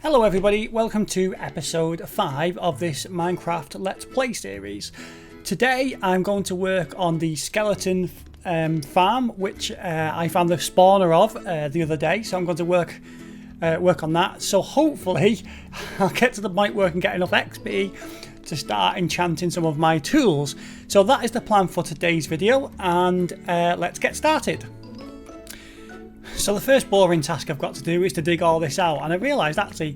Hello everybody, welcome to episode 5 of this Minecraft Let's Play series. Today I'm going to work on the skeleton farm, which I found the spawner of the other day, so I'm going to work on that. So hopefully I'll get to the point where I can get enough XP to start enchanting some of my tools. So that is the plan for today's video, and let's get started. So the first boring task I've got to do is to dig all this out, and I realised actually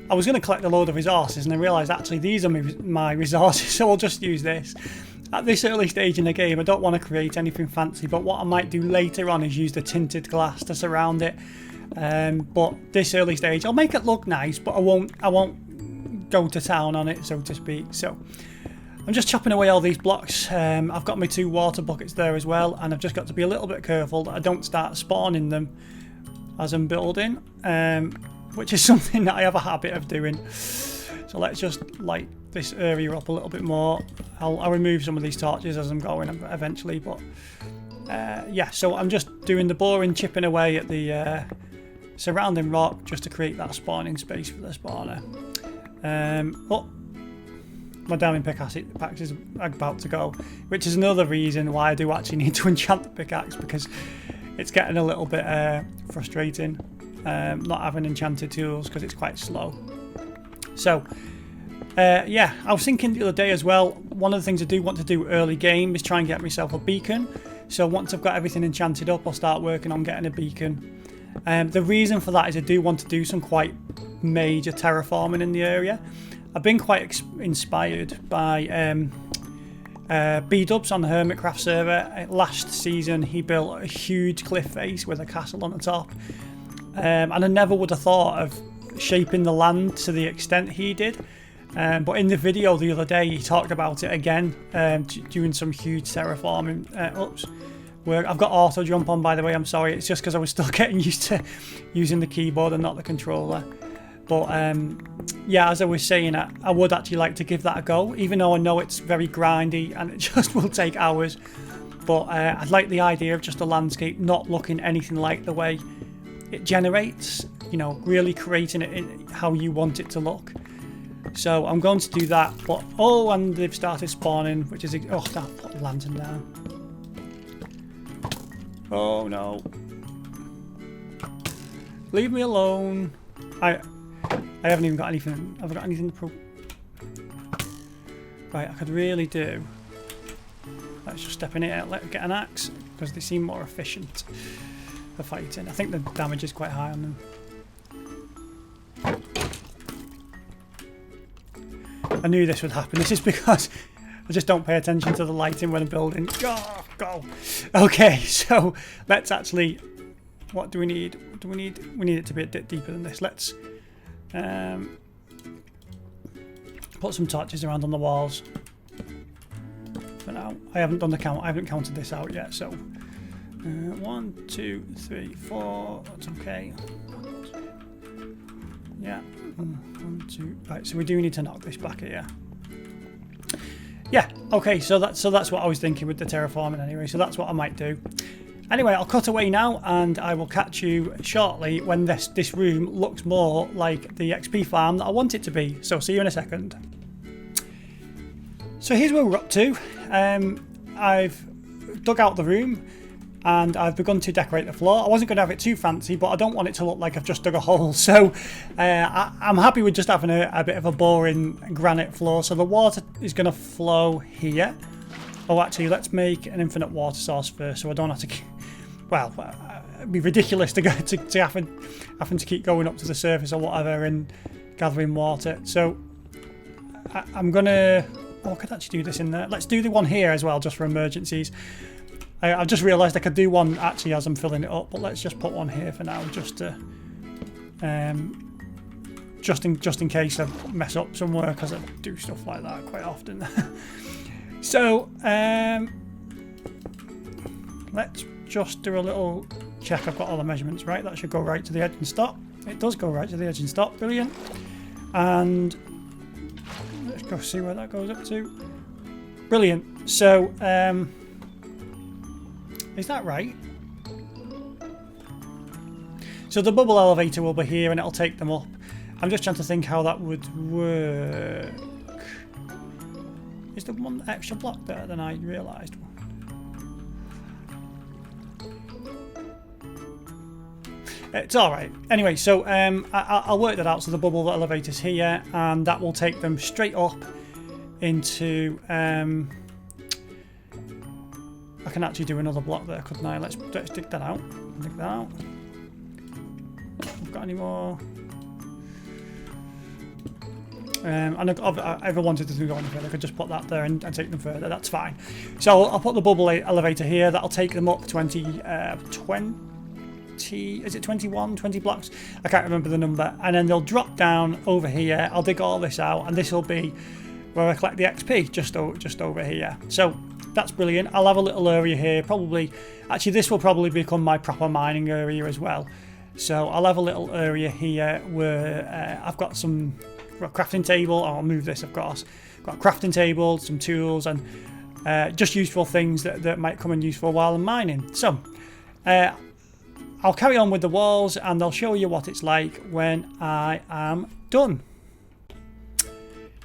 I was going to collect a load of resources, and I realised actually these are my resources, so I'll just use this. At this early stage in the game I don't want to create anything fancy, but what I might do later on is use the tinted glass to surround it. But this early stage I'll make it look nice, but I won't go to town on it, so to speak. So I'm just chopping away all these blocks. I've got my 2 water buckets there as well, and I've just got to be a little bit careful that I don't start spawning them as I'm building, which is something that I have a habit of doing. So let's just light this area up a little bit more. I'll remove some of these torches as I'm going eventually, but yeah, so I'm just doing the boring chipping away at the surrounding rock just to create that spawning space for the spawner. Oh, my diamond pickaxe is about to go, which is another reason why I do actually need to enchant the pickaxe, because it's getting a little bit frustrating not having enchanted tools because it's quite slow. So yeah, I was thinking the other day as well, one of the things I do want to do early game is try and get myself a beacon. So once I've got everything enchanted up, I'll start working on getting a beacon. The reason for that is I do want to do some quite major terraforming in the area. I've been quite inspired by B-Dubs on the Hermitcraft server. Last season he built a huge cliff face with a castle on the top, and I never would have thought of shaping the land to the extent he did, but in the video the other day he talked about it again, doing some huge terraforming. I've got auto jump on, by the way, I'm sorry, it's just because I was still getting used to using the keyboard and not the controller. But yeah, as I was saying, I would actually like to give that a go, even though I know it's very grindy and it just will take hours. But I like the idea of just a landscape not looking anything like the way it generates, you know, really creating it in how you want it to look. So I'm going to do that. But oh, and they've started spawning, which is, oh, I'll put the lantern down. Oh no, leave me alone. I haven't even got anything. Have I got anything to Right, I could really do. Let's just step in here, get an axe, because they seem more efficient for fighting. I think the damage is quite high on them. I knew this would happen. This is because I just don't pay attention to the lighting when I'm building. Go! Okay, so let's actually. What do we need? We need it to be a bit deeper than this. Let's put some torches around on the walls for now. I haven't done the count. I haven't counted this out yet. So 1, 2, 3, 4. That's okay. Yeah. 1, 2. Right. So we do need to knock this back here. Yeah. Okay. So that's what I was thinking with the terraforming anyway. So that's what I might do. Anyway, I'll cut away now, and I will catch you shortly when this room looks more like the XP farm that I want it to be. So see you in a second. So here's where we're up to. I've dug out the room and I've begun to decorate the floor. I wasn't going to have it too fancy, but I don't want it to look like I've just dug a hole. So I'm happy with just having a bit of a boring granite floor. So the water is going to flow here. Oh, actually, let's make an infinite water source first, so I don't have to. Well, it'd be ridiculous to go to having to keep going up to the surface or whatever and gathering water. So I'm gonna. Oh, I could actually do this in there. Let's do the one here as well, just for emergencies. I've just realised I could do one actually as I'm filling it up, but let's just put one here for now, just to, just in case I mess up somewhere, because I do stuff like that quite often. So let's just do a little check. I've got all the measurements right. That should go right to the edge and stop. It does go right to the edge and stop. Brilliant. And let's go see where that goes up to. Brilliant. So is that right? So the bubble elevator will be here and it'll take them up. I'm just trying to think how that would work. Is there one extra block there than I realised? It's alright. Anyway, so I'll work that out. So the bubble elevator's here, and that will take them straight up into... I can actually do another block there, couldn't I? Let's dig that out. Dig that out. I've got any more... and if I ever wanted to go any further, I could just put that there and take them further. That's fine. So I'll put the bubble elevator here. That'll take them up 20... is it 21, 20 blocks? I can't remember the number. And then they'll drop down over here. I'll dig all this out, and this will be where I collect the XP, just over here. So that's brilliant. I'll have a little area here. Probably, actually, this will probably become my proper mining area as well. So I'll have a little area here where I've got some crafting table. I'll move this, of course. Got a crafting table, some tools, and just useful things that might come in useful while I'm mining. So I'll carry on with the walls, and I'll show you what it's like when I am done.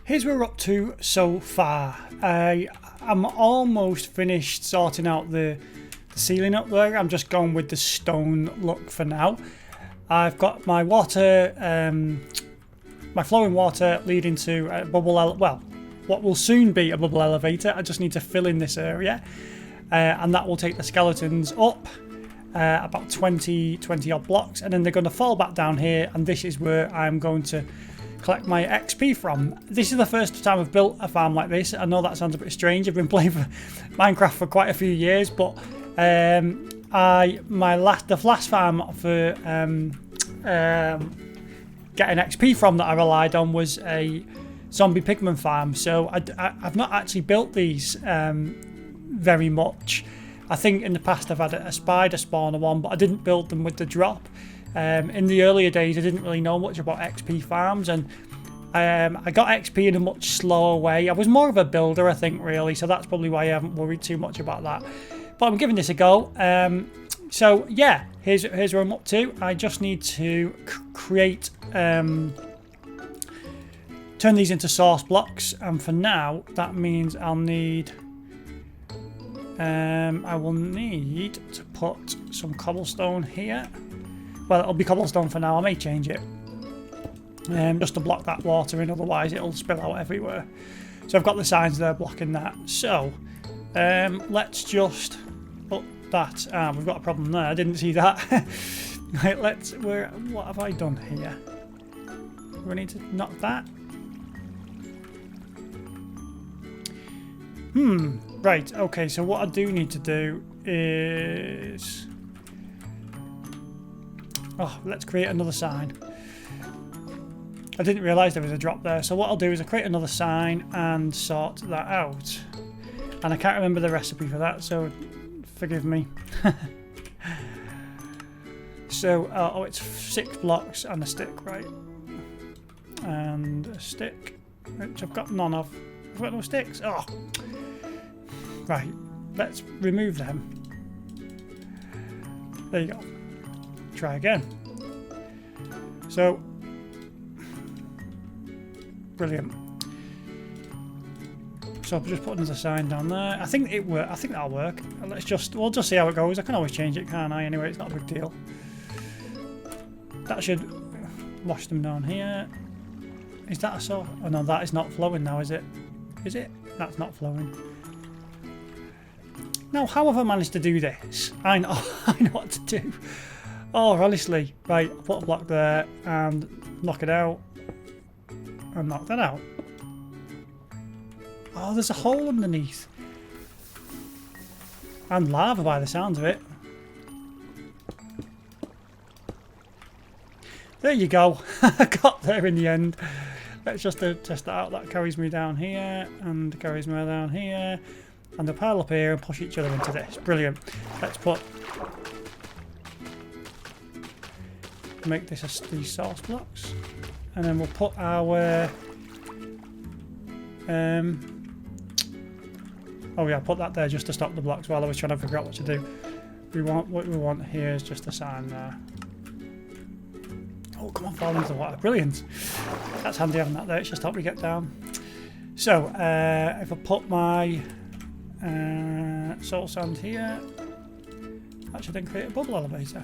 Here's where we're up to so far. I'm almost finished sorting out the ceiling up there. I'm just going with the stone look for now. I've got my water, my flowing water leading to a bubble, well, what will soon be a bubble elevator. I just need to fill in this area, and that will take the skeletons up about 20 odd blocks, and then they're going to fall back down here, and this is where I'm going to collect my XP from. This is the first time I've built a farm like this. I know that sounds a bit strange. I've been playing for Minecraft for quite a few years, but the last farm for getting XP from that I relied on was a zombie pigman farm. So I've not actually built these very much. I think in the past I've had a spider spawner one, but I didn't build them with the drop. In the earlier days, I didn't really know much about XP farms, and I got XP in a much slower way. I was more of a builder, I think, really, so that's probably why I haven't worried too much about that. But I'm giving this a go. So yeah, here's where I'm up to. I just need to create, turn these into source blocks, and for now, that means I'll need... I will need to put some cobblestone here. Well, it'll be cobblestone for now. I may change it just to block that water in, otherwise it'll spill out everywhere. So I've got the signs there blocking that. So let's just put that. We've got a problem there. I didn't see that. Right, what have I done here? Do we need to knock that? Right, okay, so what I do need to do is... Oh, let's create another sign. I didn't realise there was a drop there, so what I'll do is I'll create another sign and sort that out. And I can't remember the recipe for that, so forgive me. So, oh, it's 6 blocks and a stick, right? And a stick, which I've got none of. I've got no sticks. Oh! Right, let's remove them. There you go. Try again. So, brilliant. So I'll just put another sign down there. I think that'll work. We'll just see how it goes. I can always change it, can't I? Anyway, it's not a big deal. That should wash them down here. Is that a so? Oh no, that is not flowing now, is it? Is it? That's not flowing. Now, how have I managed to do this? I know what to do. Oh, honestly. Right, I'll put a block there and knock it out. And knock that out. Oh, there's a hole underneath. And lava by the sounds of it. There you go. I got there in the end. Let's just test that out. That carries me down here and carries me down here. And they'll pile up here and push each other into this. Brilliant. Let's make this these source blocks. And then we'll put our... oh yeah, I'll put that there just to stop the blocks while I was trying to figure out what to do. What we want here is just a sign there. Oh, come on, fall into the water. Brilliant. That's handy having that there. It's just helped me get down. So, if I put my soul sand here, that should then create a bubble elevator.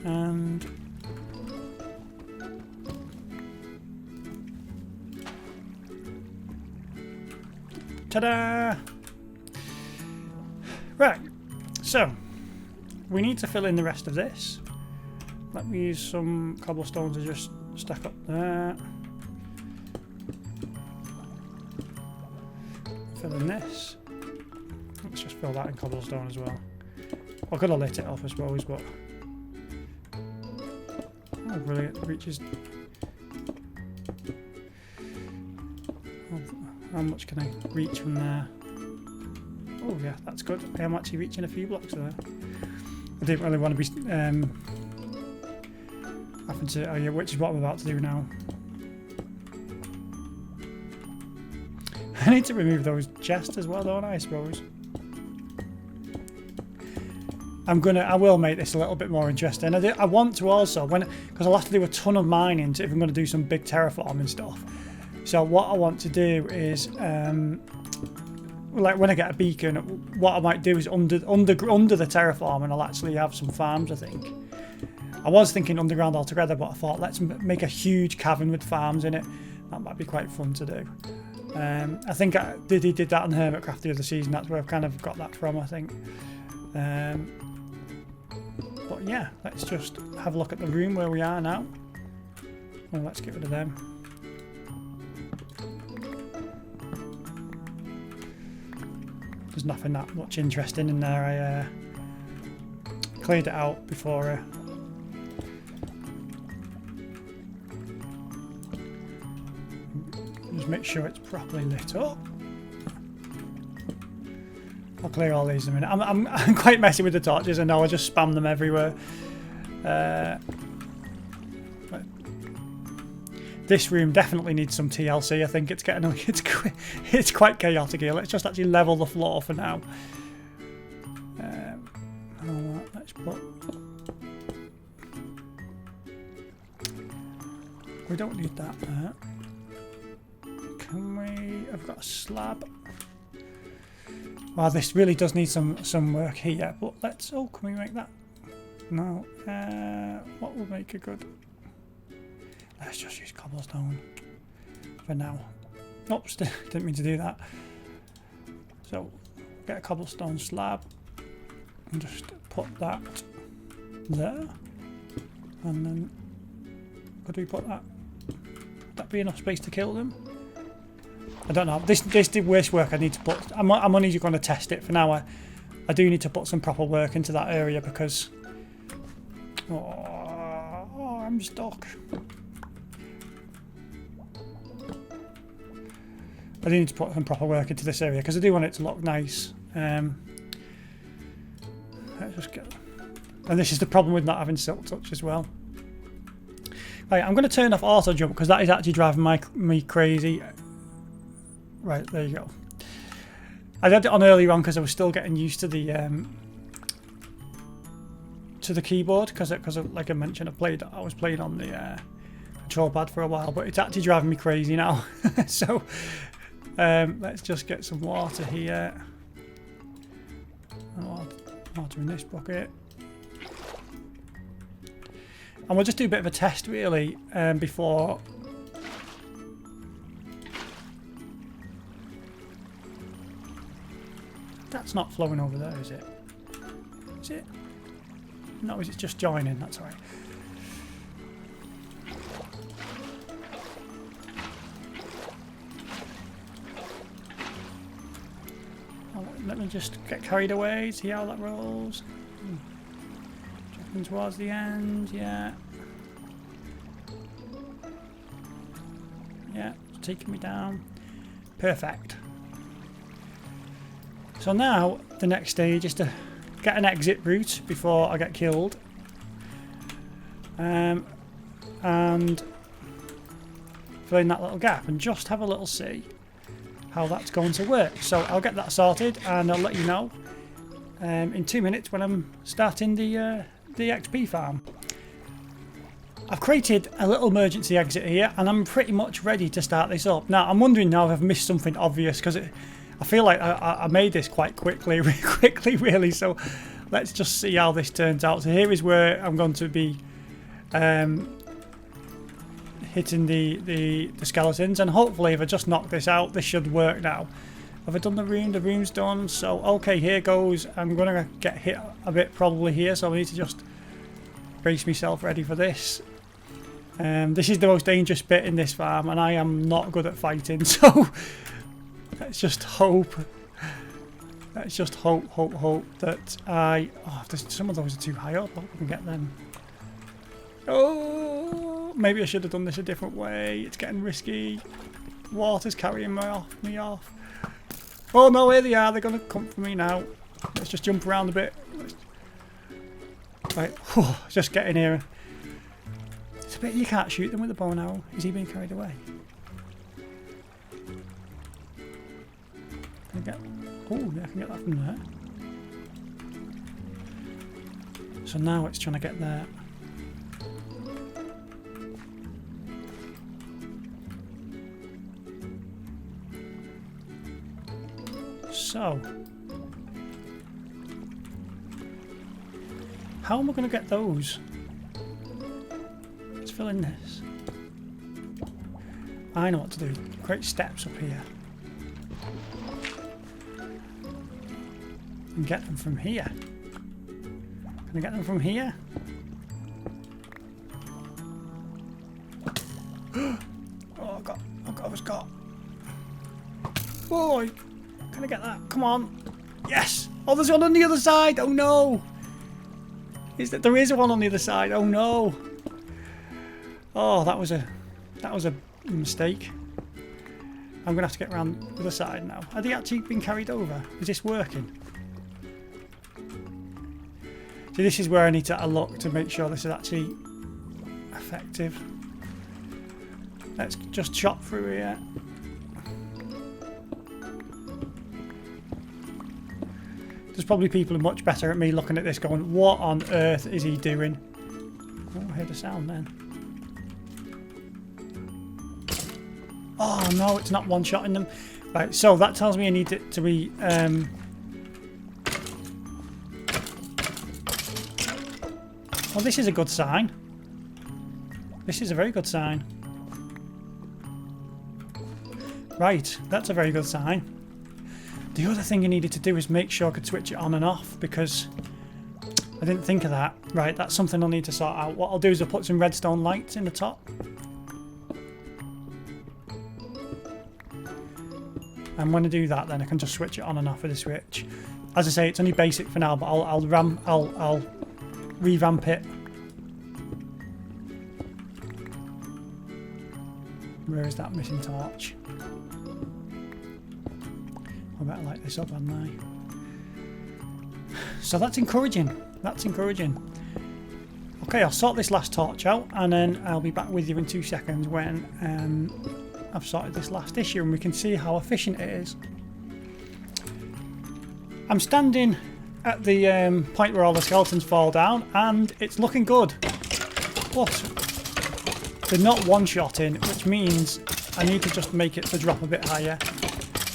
And ta-da! Right, so we need to fill in the rest of this. Let me use some cobblestone to just stack up there. Fill in this. Let's just fill that in cobblestone as well. I could have lit it off, I suppose, but oh, brilliant! Reaches. Oh, how much can I reach from there? Oh yeah, that's good. I am actually reaching a few blocks there. I didn't really want to be having to. Oh yeah, which is what I'm about to do now. I need to remove those chests as well, don't I suppose? I will make this a little bit more interesting. I want to also, because I'll have to do a ton of mining if I'm going to do some big terraforming stuff. So what I want to do is, like when I get a beacon, what I might do is under the terraform, and I'll actually have some farms, I think. I was thinking underground altogether, but I thought let's make a huge cavern with farms in it. That might be quite fun to do. I think Diddy did that on Hermitcraft the other season. That's where I've kind of got that from, I think. But yeah, let's just have a look at the room where we are now. Well, let's get rid of them. There's nothing that much interesting in there. I cleared it out before. Just make sure it's properly lit up. I'll clear all these in a minute. I'm quite messy with the torches, and now I just spam them everywhere. This room definitely needs some TLC. I think it's getting it's quite chaotic here. Let's just actually level the floor for now. Let's put. We don't need that there. Can we? I've got a slab. Well, this really does need some work here, but let's... Oh, can we make that? No. What will make a good... Let's just use cobblestone for now. Oops, didn't mean to do that. So, get a cobblestone slab and just put that there. And then... Could we put that? Would that be enough space to kill them? I don't know. This did waste work. I need to put. I'm only going to test it for now. I do need to put some proper work into that area because. Oh, I'm stuck. I do need to put some proper work into this area because I do want it to look nice. Let's just get. And this is the problem with not having silk touch as well. Right, I'm going to turn off auto jump because that is actually driving me crazy. Right, there you go. I had it on earlier on because I was still getting used to the keyboard because like I mentioned, I was playing on the control pad for a while, but it's actually driving me crazy now. So let's just get some water here. Water in this bucket. And we'll just do a bit of a test really before. That's not flowing over there, is it? Is it? No, is it just joining? That's all right. Let me just get carried away, see how that rolls. Dropping towards the end, yeah. Yeah, it's taking me down. Perfect. So now the next stage is to get an exit route before I get killed. And fill in that little gap and just have a little see how that's going to work. So I'll get that sorted and I'll let you know in 2 minutes when I'm starting the the XP farm. I've created a little emergency exit here, and I'm pretty much ready to start this up. Now, I'm wondering now if I've missed something obvious, because I feel like I made this quite quickly, really. So let's just see how this turns out. So here is where I'm going to be hitting the skeletons, and hopefully if I just knock this out, this should work now. Have I done the room? The room's done. So, okay, here goes. I'm going to get hit a bit probably here, so I need to just brace myself ready for this. This is the most dangerous bit in this farm, and I am not good at fighting, so let's just hope. Let's just hope that I... Oh, some of those are too high up. I hope I can get them. Oh, maybe I should have done this a different way. It's getting risky. Water's carrying me off. Oh no, here they are. They're going to come for me now. Let's just jump around a bit. Right, just get in here. It's a bit, you can't shoot them with a bow and arrow. Is he being carried away? Can I get... Oh, yeah, I can get that from there. So now it's trying to get there. So, how am I going to get those? Let's fill in this. I know what to do. Create steps up here. And get them from here. Can I get them from here? Oh, I was got. Boy, can I get that? Come on. Yes. Oh, there's one on the other side. Oh no. There is one on the other side. Oh no. Oh, that was a mistake. I'm gonna have to get around the other side now. Are they actually being carried over? Is this working? See, this is where I need to look to make sure this is actually effective. Let's just chop through here. There's probably people who are much better at me looking at this going, what on earth is he doing? Oh, I heard a sound then. Oh no, it's not one-shotting them. Right, so that tells me I need it to be... Well, this is a good sign. This is a very good sign. Right, that's a very good sign. The other thing I needed to do is make sure I could switch it on and off, because I didn't think of that. Right, that's something I'll need to sort out. What I'll do is I'll put some redstone lights in the top. And when I do that, then I can just switch it on and off with the switch. As I say, it's only basic for now, but I'll revamp it. Where is that missing torch? I better light this up, hadn't I? So that's encouraging. That's encouraging. Okay, I'll sort this last torch out, and then I'll be back with you in 2 seconds when I've sorted this last issue, and we can see how efficient it is. I'm standing at the point where all the skeletons fall down, and it's looking good. But they're not one-shotting, which means I need to just make it to drop a bit higher,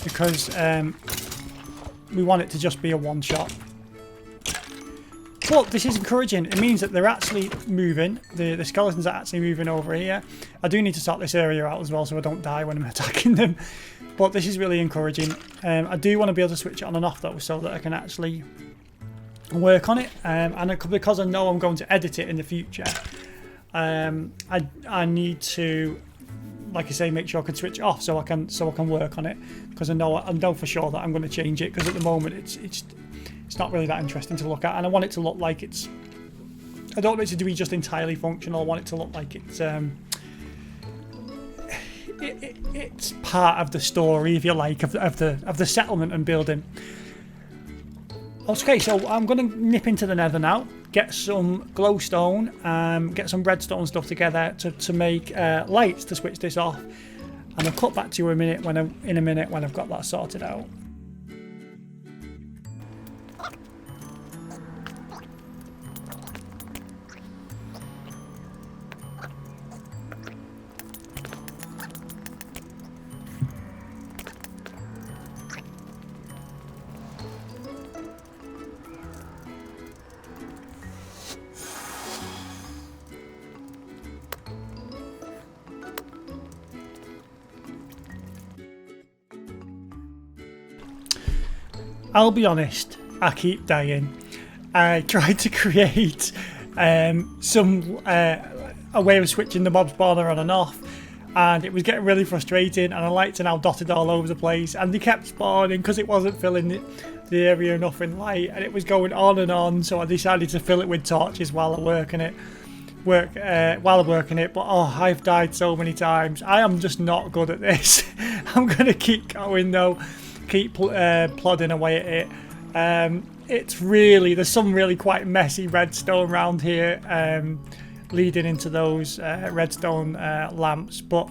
because we want it to just be a one-shot. But this is encouraging. It means that they're actually moving. The skeletons are actually moving over here. I do need to sort this area out as well so I don't die when I'm attacking them. But this is really encouraging. I do want to be able to switch it on and off though, so that I can actually work on it. And because I know I'm going to edit it in the future, I need to, like I say, make sure I can switch it off so I can work on it, because I know for sure that I'm going to change it, because at the moment it's not really that interesting to look at, and I want it to look like it's... I don't want it to be just entirely functional. I want it to look like it's it's part of the story, if you like, of the settlement and building. Okay, so I'm going to nip into the Nether now, get some glowstone, get some redstone stuff together to make lights to switch this off, and I'll cut back to you in a minute when I've got that sorted out. I'll be honest, I keep dying. I tried to create a way of switching the mob spawner on and off, and it was getting really frustrating, and the lights are now dotted all over the place, and they kept spawning because it wasn't filling the area enough in light, and it was going on and on, so I decided to fill it with torches while I'm working it. But oh, I've died so many times. I am just not good at this. I'm gonna keep going though, keep plodding away at it. There's some really quite messy redstone around here, leading into those redstone lamps, but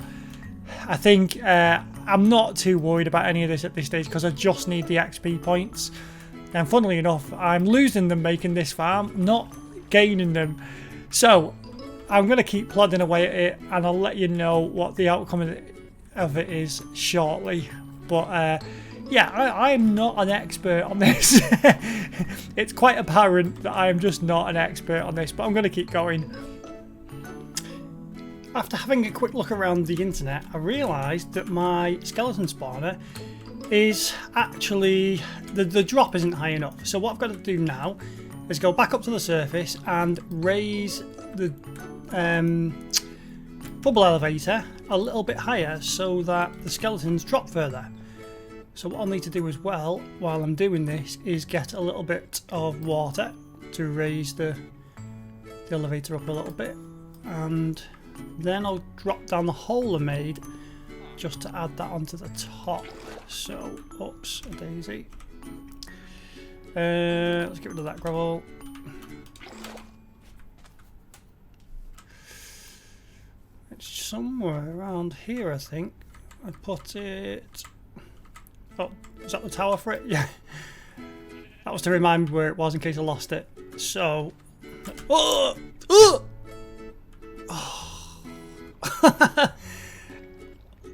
I think I'm not too worried about any of this at this stage because I just need the XP points, and funnily enough I'm losing them making this farm, not gaining them, so I'm going to keep plodding away at it, and I'll let you know what the outcome of it is shortly. But yeah, I'm not an expert on this. It's quite apparent that I am just not an expert on this, but I'm going to keep going. After having a quick look around the internet, I realised that my skeleton spawner is actually, the drop isn't high enough. So what I've got to do now is go back up to the surface and raise the bubble elevator a little bit higher so that the skeletons drop further. So what I'll need to do as well while I'm doing this is get a little bit of water to raise the elevator up a little bit, and then I'll drop down the hole I made just to add that onto the top. So, oops, a daisy. Let's get rid of that gravel. It's somewhere around here, I think. I put it... Oh, is that the tower for it? Yeah. That was to remind me where it was in case I lost it. So... Oh! Oh! Oh.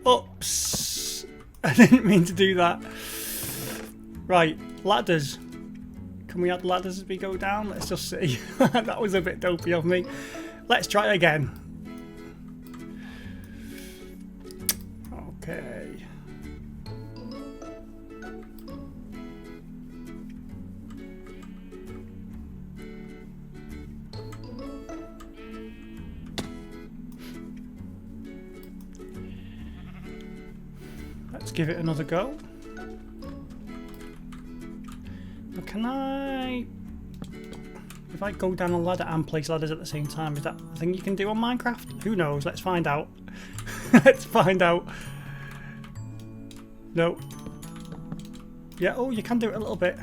Oops. I didn't mean to do that. Right, ladders. Can we add ladders as we go down? Let's just see. That was a bit dopey of me. Let's try again. Okay. Let's give it another go. Now can I... If I go down a ladder and place ladders at the same time, is that a thing you can do on Minecraft? Who knows? Let's find out. Let's find out. No. Yeah, oh, you can do it a little bit.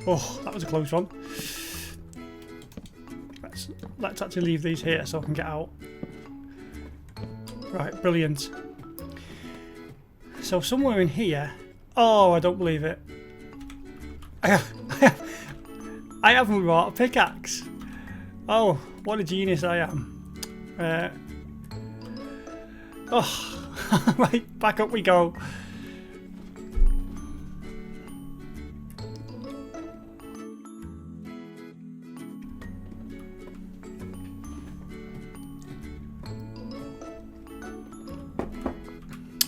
Oh, that was a close one. Let's actually leave these here so I can get out. Right, brilliant. So somewhere in here... Oh, I don't believe it. I haven't brought a pickaxe. Oh, what a genius I am. Oh, right, back up we go.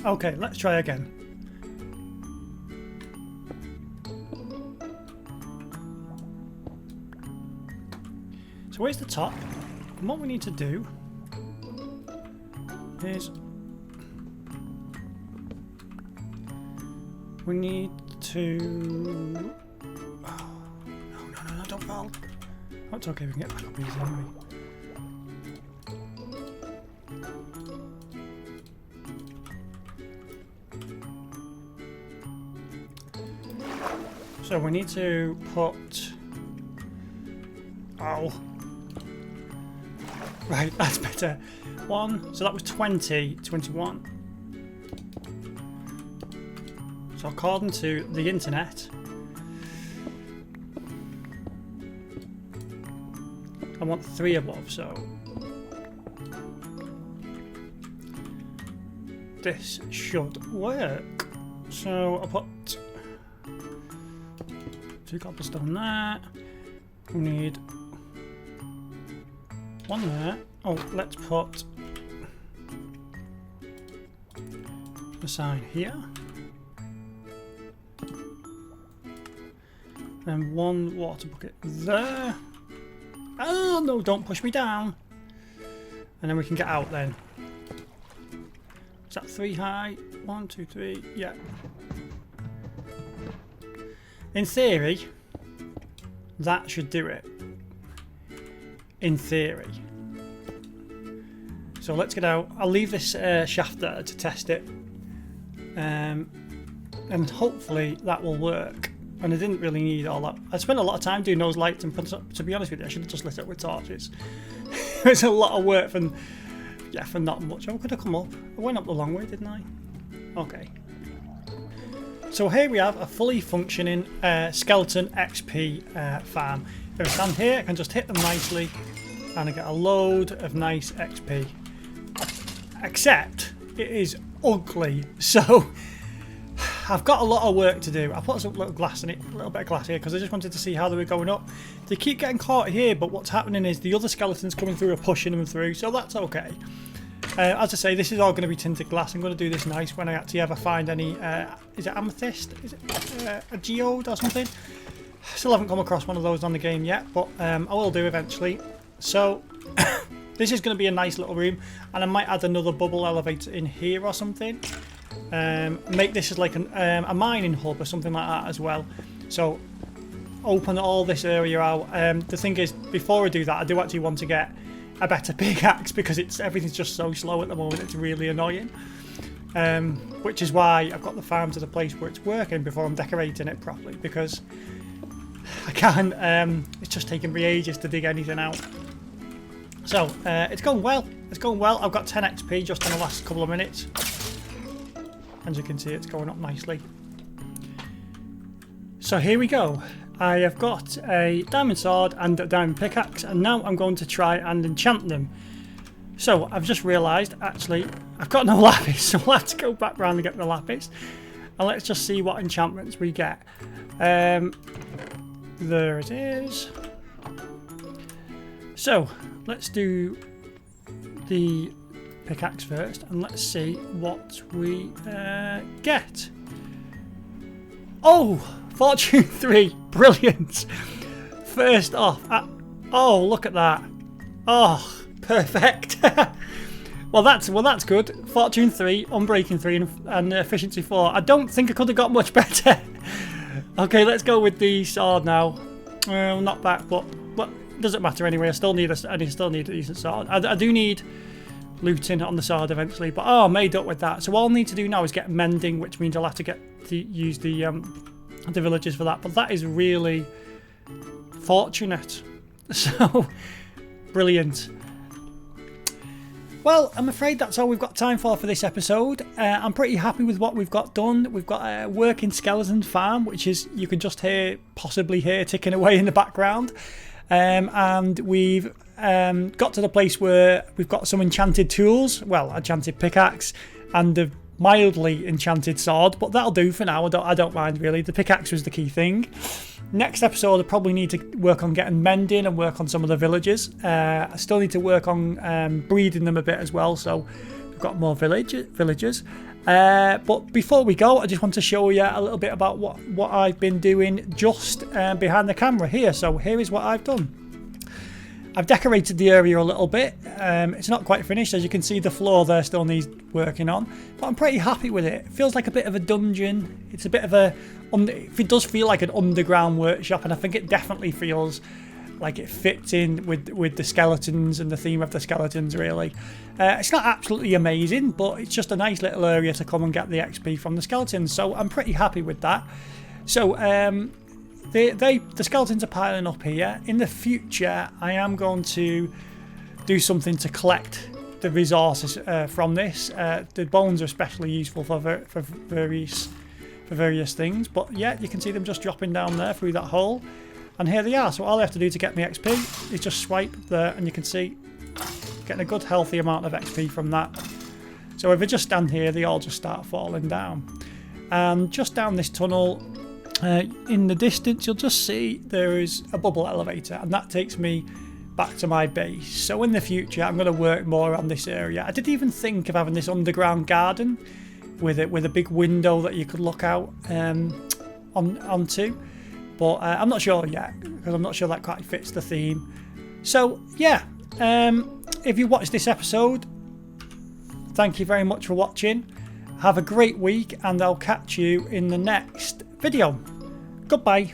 Okay, let's try again. So where's the top? And what we need to do is we need to... Oh, no, don't fall. Oh, it's okay, we can get back up easy anyway. So we need to put... Oh. Right, that's better. 1, so that was 20, 21. So according to the internet, I want 3 above, so this should work. So I'll put 2 cobblestone there. We need 1 there. Oh, let's put a sign here. And one water bucket there. Oh no, don't push me down. And then we can get out then. Is that 3 high? 1, 2, 3, yeah. In theory, that should do it. In theory. So let's get out. I'll leave this shaft there to test it. And hopefully that will work. And I didn't really need all that. I spent a lot of time doing those lights, and to be honest with you, I should have just lit it with torches. It's a lot of work for not much. Oh, could I come up? I went up the long way, didn't I? Okay. So here we have a fully functioning skeleton XP farm. If I stand here, I can just hit them nicely, and I get a load of nice XP. Except it is ugly, so I've got a lot of work to do. I put some little glass in it, a little bit of glass here, because I just wanted to see how they were going up. They keep getting caught here, but what's happening is the other skeletons coming through are pushing them through, so that's okay. As I say, this is all going to be tinted glass. I'm going to do this nice when I actually ever find any, is it amethyst? Is it a geode or something? Still haven't come across one of those on the game yet, but I will do eventually. So this is going to be a nice little room, and I might add another bubble elevator in here or something. Make this as like a mining hub or something like that as well. So open all this area out. The thing is, before I do that, I do actually want to get a better pickaxe, because everything's just so slow at the moment. It's really annoying. Which is why I've got the farm to the place where it's working before I'm decorating it properly, because I can't. It's just taking me ages to dig anything out. So it's going well. It's going well. I've got 10 XP just in the last couple of minutes. As you can see, it's going up nicely. So here we go. I have got a diamond sword and a diamond pickaxe, and now I'm going to try and enchant them. So I've just realised, actually, I've got no lapis, so we'll have to go back round and get the lapis. And let's just see what enchantments we get. There it is. So let's do the pickaxe first, and let's see what we get. Oh, fortune 3, brilliant. First off, oh, look at that. Oh, perfect. well that's good. Fortune 3, unbreaking 3, and efficiency 4. I don't think I could have got much better. Okay, let's go with the sword now. Not back, but doesn't matter anyway. I still need a decent sword. I do need looting on the sword eventually, but I'm made up with that. So all I need to do now is get mending, which means I'll have to use the villagers for that. But that is really fortunate. So brilliant. Well, I'm afraid that's all we've got time for this episode. I'm pretty happy with what we've got done. We've got a working skeleton farm, which is, you can just possibly hear ticking away in the background. And we've got to the place where we've got some enchanted tools, well, enchanted pickaxe and a mildly enchanted sword, but that'll do for now. I don't mind really. The pickaxe was the key thing. Next episode I probably need to work on getting mending and work on some of the villagers. I still need to work on breeding them a bit as well, so we've got more villagers. But before we go, I just want to show you a little bit about what I've been doing just behind the camera here. So here is what I've done. I've decorated the area a little bit. It's not quite finished. As you can see, the floor there still needs working on, but I'm pretty happy with it. It feels like a bit of a dungeon. It's a bit of it does feel like an underground workshop, and I think it definitely feels like it fits in with the skeletons and the theme of the skeletons, really. It's not absolutely amazing, but it's just a nice little area to come and get the XP from the skeletons, so I'm pretty happy with that. So the skeletons are piling up here. In the future, I am going to do something to collect the resources from this. The bones are especially useful for various things, but yeah, you can see them just dropping down there through that hole. And here they are. So all I have to do to get me XP is just swipe there, and you can see getting a good healthy amount of XP from that. So if I just stand here, they all just start falling down. And just down this tunnel, in the distance, you'll just see there is a bubble elevator, and that takes me back to my base. So in the future, I'm going to work more on this area. I did even think of having this underground garden with a big window that you could look out onto. but I'm not sure yet, because I'm not sure that quite fits the theme. So yeah, if you watched this episode, thank you very much for watching. Have a great week, and I'll catch you in the next video. Goodbye.